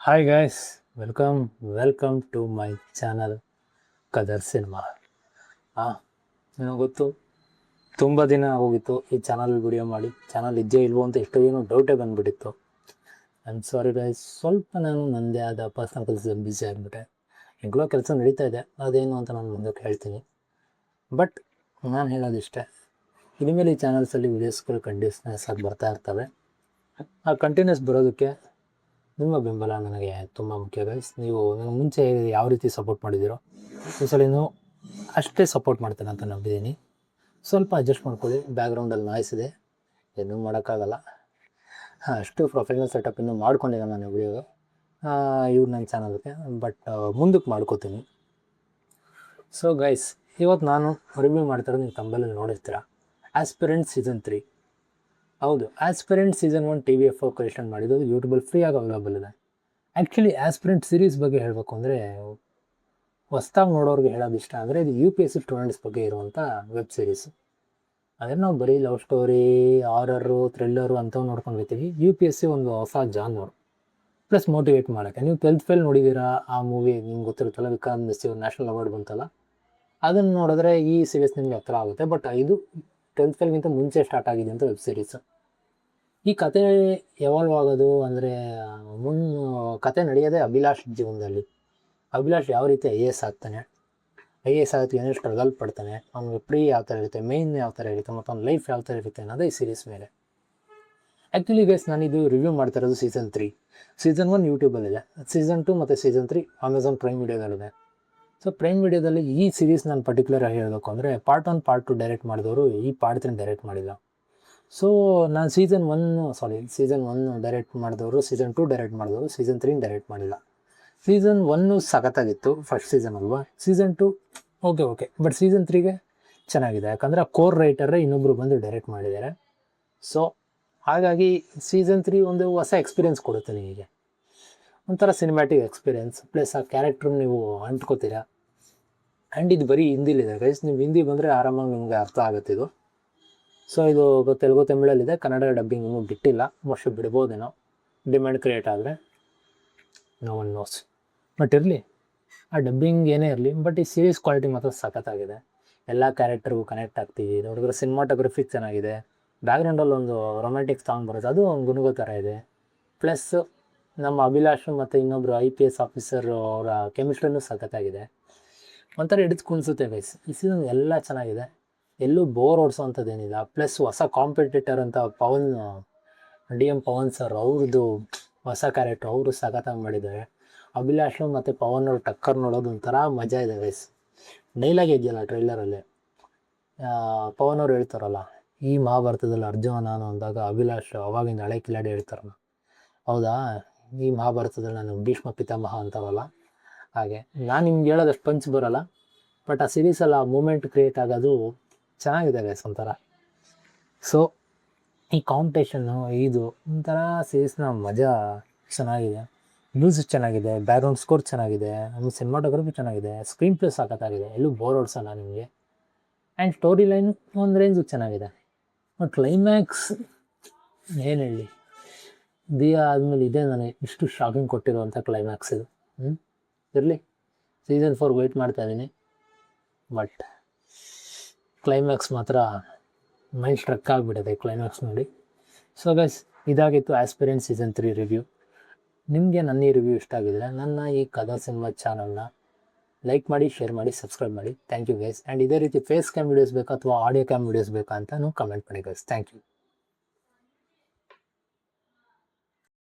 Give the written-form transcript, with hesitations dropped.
Hi guys, welcome to my channel Kadar cinema. ನನಗೆ ಗೊತ್ತು, ತುಂಬ ದಿನ ಹೋಗಿತ್ತು ಈ ಚಾನಲ್ ವಿಡಿಯೋ ಮಾಡಿ. ಚಾನಲ್ ಇದ್ದೇ ಇಲ್ವೋ ಅಂತ ಎಷ್ಟೋ ಏನೋ ಡೌಟೇ ಬಂದುಬಿಟ್ಟಿತ್ತು. ಐ ಆಮ್ ಸಾರಿ ಗೈಸ್, ಸ್ವಲ್ಪ ನಾನು ನನ್ನದೇ ಆದ ಪರ್ಸ್ನಲ್ ಕೆಲಸದಲ್ಲಿ ಬ್ಯುಸಿ ಆಗಿಬಿಟ್ಟೆ. ಈಗಲೂ ಕೆಲಸ ನಡೀತಾ ಇದೆ, ಅದೇನು ಅಂತ ನಾನು ಮುಂದಕ್ಕೆ ಹೇಳ್ತೀನಿ. ಬಟ್ ನಾನು ಹೇಳೋದಿಷ್ಟೇ, ಇನಿಮೇಲೆ ಈ ಚಾನಲ್ಸಲ್ಲಿ ವೀಡಿಯೋಸ್ಗಳು ಕಂಟಿನ್ಯೂಸ್ ಆಗಿ ಬರ್ತಾ ಇರ್ತವೆ. ಆ ಕಂಟಿನ್ಯೂಸ್ ಬರೋದಕ್ಕೆ ನಿಮ್ಮ ಬೆಂಬಲ ನನಗೆ ತುಂಬ ಮುಖ್ಯ ಗೈಸ್. ನೀವು ನನಗೆ ಮುಂಚೆ ಯಾವ ರೀತಿ ಸಪೋರ್ಟ್ ಮಾಡಿದ್ದೀರೋ ಈ ಸಲಿನೂ ಅಷ್ಟೇ ಸಪೋರ್ಟ್ ಮಾಡ್ತೇನೆ ಅಂತ ನಂಬಿದ್ದೀನಿ. ಸ್ವಲ್ಪ ಅಡ್ಜಸ್ಟ್ ಮಾಡ್ಕೊಳ್ಳಿ, ಬ್ಯಾಕ್ಗ್ರೌಂಡಲ್ಲಿ ನಾಯ್ಸ್ ಇದೆ, ಏನೂ ಮಾಡೋಕ್ಕಾಗಲ್ಲ. ಅಷ್ಟು ಪ್ರೊಫೆಷನಲ್ ಸೆಟಪ್ ಇನ್ನೂ ಮಾಡ್ಕೊಂಡಿಲ್ಲ ನಾನು ವಿಡಿಯೋ ಇವ್ರು ನನ್ನ ಚಾನಲ್ಗೆ, ಬಟ್ ಮುಂದಕ್ಕೆ ಮಾಡ್ಕೋತೀನಿ. ಸೊ ಗೈಸ್, ಇವತ್ತು ನಾನು ರಿವ್ಯೂ ಮಾಡ್ತಾಯಿರೋದು ನೀವು ತಂಬಲಲ್ಲಿ ನೋಡಿರ್ತೀರ, ಆಸ್ಪಿರೆಂಟ್ ಸೀಸನ್ 3. ಹೌದು, ಆಸ್ಪಿರೆಂಟ್ ಸೀಸನ್ 1 TVF ಕ್ರಿಯೇಷನ್ ಮಾಡಿದ್ದು ಯೂಟ್ಯೂಬಲ್ಲಿ ಫ್ರೀಯಾಗಿ ಅವೈಲೇಬಲ್ ಇದೆ. ಆ್ಯಕ್ಚುಲಿ ಆಸ್ಪಿರೆಂಟ್ ಸೀರೀಸ್ ಬಗ್ಗೆ ಹೇಳಬೇಕು ಅಂದರೆ, ಹೊಸ್ದಾಗಿ ನೋಡೋರಿಗೆ ಹೇಳೋದು ಇಷ್ಟ ಅಂದರೆ ಇದು UPSC ಸ್ಟೂಡೆಂಟ್ಸ್ ಬಗ್ಗೆ ಇರುವಂಥ ವೆಬ್ ಸೀರೀಸು. ಅಂದರೆ ನಾವು ಬರೀ ಲವ್ ಸ್ಟೋರಿ, ಹಾರರು, ಥ್ರಿಲ್ಲರು ಅಂಥವು ನೋಡ್ಕೊಂಡು ಹೋಗ್ತೀವಿ. UPSC ಒಂದು ಹೊಸ ಜಾನರ್, ಪ್ಲಸ್ ಮೋಟಿವೇಟ್ ಮಾಡೋಕ್ಕೆ. ನೀವು 12th ಫೇಲ್ ನೋಡಿದ್ದೀರಾ ಆ ಮೂವಿ, ನಿಮ್ಗೆ ಗೊತ್ತಿರುತ್ತಲ್ಲ, ವಿಕ್ರಮ್ ಮೆಸ್ಸಿ ನ್ಯಾಷನಲ್ ಅವಾರ್ಡ್ ಬಂತಲ್ಲ, ಅದನ್ನು ನೋಡಿದ್ರೆ ಈ ಸೀರೀಸ್ ನಿಮಗೆ ಹತ್ರ ಆಗುತ್ತೆ. ಬಟ್ ಇದು 10th ಫೇಲ್ಗಿಂತ ಮುಂಚೆ ಸ್ಟಾರ್ಟ್ ಆಗಿದೆ ಅಂತ ವೆಬ್ ಸೀರೀಸು. ಈ ಕತೆ ಎವಾಲ್ವ್ ಆಗೋದು ಅಂದರೆ ಕತೆ ನಡೆಯೋದೇ ಅಭಿಲಾಷ್ ಜೀವನದಲ್ಲಿ. ಅಭಿಲಾಷ್ ಯಾವ ರೀತಿ IAS ಆಗ್ತಾನೆ, IAS ಆಗೋದಕ್ಕೆ ಏನೇನು ಸ್ಟ್ರಗಲ್ ಪಡ್ತಾನೆ, ಅವ್ನಿಗೆ ಪ್ರೀ ಯಾವ ಥರ ಇರುತ್ತೆ, ಮೇಯ್ನ್ ಯಾವ ಥರ ಇರುತ್ತೆ, ಮತ್ತು ಅವ್ನ ಲೈಫ್ ಯಾವ ಥರ ಇರುತ್ತೆ ಅನ್ನೋದೇ ಈ ಸೀರೀಸ್ ಮೇಲೆ. ಆ್ಯಕ್ಚುಲಿ ಗೈಸ್, ನಾನಿದು ರಿವ್ಯೂ ಮಾಡ್ತಾ ಇರೋದು ಸೀಸನ್ 3. ಸೀಸನ್ 1 ಯೂಟ್ಯೂಬಲ್ಲಿದೆ, ಸೀಸನ್ 2 ಮತ್ತು ಸೀಸನ್ 3 ಅಮೆಝಾನ್ ಪ್ರೈಮ್ ವಿಡಿಯೋದಲ್ಲಿದೆ. ಸೊ ಪ್ರೈಮ್ ವಿಡಿಯೋದಲ್ಲಿ ಈ ಸೀರೀಸ್ ನಾನು ಪರ್ಟಿಕ್ಯುಲರ್ ಆಗಿ ಹೇಳಬೇಕು ಅಂದರೆ, ಪಾರ್ಟ್ 1 ಪಾರ್ಟ್ 2 ಡೈರೆಕ್ಟ್ ಮಾಡಿದವರು ಈ ಪಾರ್ಟ್ 3 ಡೈರೆಕ್ಟ್ ಮಾಡಿಲ್ಲ. ಸೊ ನಾನು ಸೀಸನ್ 1 ಡೈರೆಕ್ಟ್ ಮಾಡಿದವರು, ಸೀಸನ್ 2 ಡೈರೆಕ್ಟ್ ಮಾಡಿದವರು, ಸೀಸನ್ 3 ಡೈರೆಕ್ಟ್ ಮಾಡಿಲ್ಲ. ಸೀಸನ್ 1 ಸಖತ್ತಾಗಿತ್ತು, ಫಸ್ಟ್ ಸೀಸನ್ ಅಲ್ವಾ. ಸೀಸನ್ 2 ಓಕೆ, ಬಟ್ ಸೀಸನ್ 3ಗೆ ಚೆನ್ನಾಗಿದೆ, ಯಾಕಂದರೆ ಆ ಕೋರ್ ರೈಟರೇ ಇನ್ನೊಬ್ಬರು ಬಂದು ಡೈರೆಕ್ಟ್ ಮಾಡಿದ್ದಾರೆ. ಸೊ ಹಾಗಾಗಿ ಸೀಸನ್ 3 ಒಂದು ಹೊಸ ಎಕ್ಸ್ಪೀರಿಯೆನ್ಸ್ ಕೊಡುತ್ತೆ ನಿಮಗೆ, ಒಂಥರ ಸಿನಿಮ್ಯಾಟಿಕ್ ಎಕ್ಸ್ಪೀರಿಯೆನ್ಸ್, ಪ್ಲಸ್ ಆ ಕ್ಯಾರೆಕ್ಟ್ರ್ ನೀವು ಅಂಟ್ಕೋತೀರಾ. ಆ್ಯಂಡ್ ಇದು ಬರೀ ಹಿಂದಿಲಿದೆ ಗೈಸ್, ನೀವು ಹಿಂದಿ ಬಂದರೆ ಆರಾಮಾಗಿ ನಿಮಗೆ ಅರ್ಥ ಆಗುತ್ತೆ ಇದು. ಸೊ ಇದು ತೆಲುಗು ತಮಿಳಲ್ಲಿದೆ, ಕನ್ನಡ ಡಬ್ಬಿಂಗ್ ಇನ್ನೂ ಬಿಟ್ಟಿಲ್ಲ, ಮೋಸ್ಟ್ಲಿ ಬಿಡ್ಬೋದೇನೋ ಡಿಮ್ಯಾಂಡ್ ಕ್ರಿಯೇಟ್ ಆದರೆ, ನೋ ಒನ್ ನೋಸ್. ಬಟ್ ಇರಲಿ, ಆ ಡಬ್ಬಿಂಗ್ ಏನೇ ಇರಲಿ, ಬಟ್ ಈ ಸೀರೀಸ್ ಕ್ವಾಲಿಟಿ ಮಾತ್ರ ಸಖತ್ತಾಗಿದೆ. ಎಲ್ಲ ಕ್ಯಾರೆಕ್ಟರ್ಗೂ ಕನೆಕ್ಟ್ ಆಗ್ತೀವಿ, ನೋಡಿದ್ರೆ ಸಿನಿಮಾಟೋಗ್ರಫಿ ಚೆನ್ನಾಗಿದೆ, ಬ್ಯಾಕ್ಗ್ರೌಂಡಲ್ಲಿ ಒಂದು ರೊಮ್ಯಾಂಟಿಕ್ ಸಾಂಗ್ ಬರುತ್ತೆ, ಅದು ಒಂದು ಗುನುಗೋ ಥರ ಇದೆ. ಪ್ಲಸ್ ನಮ್ಮ ಅಭಿಲಾಷ್ ಮತ್ತು ಇನ್ನೊಬ್ಬರು IPS ಆಫೀಸರ್ ಅವರ ಕೆಮಿಸ್ಟ್ರಿನೂ ಸಖತ್ತಾಗಿದೆ, ಒಂಥರ ಹಿಡಿದು ಕುಣಿಸುತ್ತೆ ಗೈಸ್. ಈ ಸೀಸನ್ ಎಲ್ಲ ಚೆನ್ನಾಗಿದೆ, ಎಲ್ಲೂ ಬೋರ್ ಓಡಿಸೋವಂಥದ್ದೇನಿಲ್ಲ. ಪ್ಲಸ್ ಹೊಸ ಕಾಂಪಿಟೇಟರ್ ಅಂತ DM ಪವನ್ ಸರ್, ಅವ್ರದ್ದು ಹೊಸ ಕ್ಯಾರೆಕ್ಟ್ರ್, ಅವರು ಸಖತ್ತಾಗಿ ಮಾಡಿದ್ದಾರೆ. ಅಭಿಲಾಷು ಮತ್ತು ಪವನ್ ಅವ್ರ ಟಕ್ಕರ್ ನೋಡೋದು ಒಂಥರ ಮಜಾ ಇದೆ ಗೈಸ್. ಡೈಲಾಗ್ ಇದೆಯಲ್ಲ ಟ್ರೈಲರಲ್ಲಿ, ಪವನ್ ಅವ್ರು ಹೇಳ್ತಾರಲ್ಲ, ಈ ಮಹಾಭಾರತದಲ್ಲಿ ಅರ್ಜುನ ನಾನು ಅಂದಾಗ ಅಭಿಲಾಷ್ ಅವಾಗಿಂದ ಹಳೆ ಕಿಲಾಡಿ ಹೇಳ್ತಾರಲ್ಲ, ಹೌದಾ, ಈ ಮಹಾಭಾರತದಲ್ಲಿ ನಾನು ಭೀಷ್ಮ ಪಿತಾಮಹ ಅಂತಾರಲ್ಲ, ಹಾಗೆ ನಾನು ನಿಮ್ಗೆ ಹೇಳೋದಷ್ಟು ಪಂಚ್ ಬರೋಲ್ಲ, ಬಟ್ ಆ ಸೀರೀಸಲ್ಲಿ ಆ ಮೂಮೆಂಟ್ ಕ್ರಿಯೇಟ್ ಆಗೋದು ಚೆನ್ನಾಗಿದೆ ಗೈಸ್ ಒಂಥರ. ಸೊ ಈ ಕಾಂಪಿಟೇಷನ್ನು ಇದು ಒಂಥರ ಸೀರೀಸ್ನ ಮಜಾ ಚೆನ್ನಾಗಿದೆ. ಮ್ಯೂಸಿಕ್ ಚೆನ್ನಾಗಿದೆ, ಬ್ಯಾಕ್ಗ್ರೌಂಡ್ ಸ್ಕೋರ್ ಚೆನ್ನಾಗಿದೆ, ಆಮೇಲೆ ಸಿನಿಮಾಟೋಗ್ರಫಿ ಚೆನ್ನಾಗಿದೆ, ಸ್ಕ್ರೀನ್ ಪ್ಲೇ ಸಾಕತ್ತಾಗಿದೆ, ಎಲ್ಲೂ ಬೋರ್ ಓಡಿಸಲ್ಲ ನಿಮಗೆ. ಆ್ಯಂಡ್ ಸ್ಟೋರಿ ಲೈನ್ ಒಂದು ರೇಂಜಿಗೆ ಚೆನ್ನಾಗಿದೆ. ಬಟ್ ಕ್ಲೈಮ್ಯಾಕ್ಸ್ ಏನು ಹೇಳಿ, ದಿಯಾ ಆದಮೇಲೆ ಇದೇ ನನಗೆ ಇಷ್ಟು ಶಾಕಿಂಗ್ ಕೊಟ್ಟಿರುವಂಥ ಕ್ಲೈಮ್ಯಾಕ್ಸ್ ಇದು. ಇರಲಿ, ಸೀಸನ್ 4 ವೆಯ್ಟ್ ಮಾಡ್ತಾಯಿದ್ದೀನಿ, ಬಟ್ ಕ್ಲೈಮ್ಯಾಕ್ಸ್ ಮಾತ್ರ ಮೈಂಡ್ ಸ್ಟ್ರಕ್ ಆಗಿಬಿಟ್ಟಿದೆ ಕ್ಲೈಮ್ಯಾಕ್ಸ್ ನೋಡಿ. ಸೊ ಗೈಸ್, ಇದಾಗಿತ್ತು ಆಸ್ಪಿರೆಂಟ್ ಸೀಸನ್ 3 ರಿವ್ಯೂ. ನಿಮಗೆ ನನ್ನ ಈ ರಿವ್ಯೂ ಇಷ್ಟ ಆಗಿದ್ರೆ ನನ್ನ ಈ ಕದಾ ಸಿನಿಮಾ ಚಾನಲ್ನ ಲೈಕ್ ಮಾಡಿ, ಶೇರ್ ಮಾಡಿ, ಸಬ್ಸ್ಕ್ರೈಬ್ ಮಾಡಿ. Thank you guys. ಆ್ಯಂಡ್ ಇದೇ ರೀತಿ ಫೇಸ್ ಕ್ಯಾಮ್ ವೀಡಿಯೋಸ್ ಬೇಕಾ ಅಥವಾ ಆಡಿಯೋ ಕ್ಯಾಮ್ ವೀಡಿಯೋಸ್ ಬೇಕಾ ಅಂತ ಕಮೆಂಟ್ ಮಾಡಿ ಗೈಸ್. Thank you.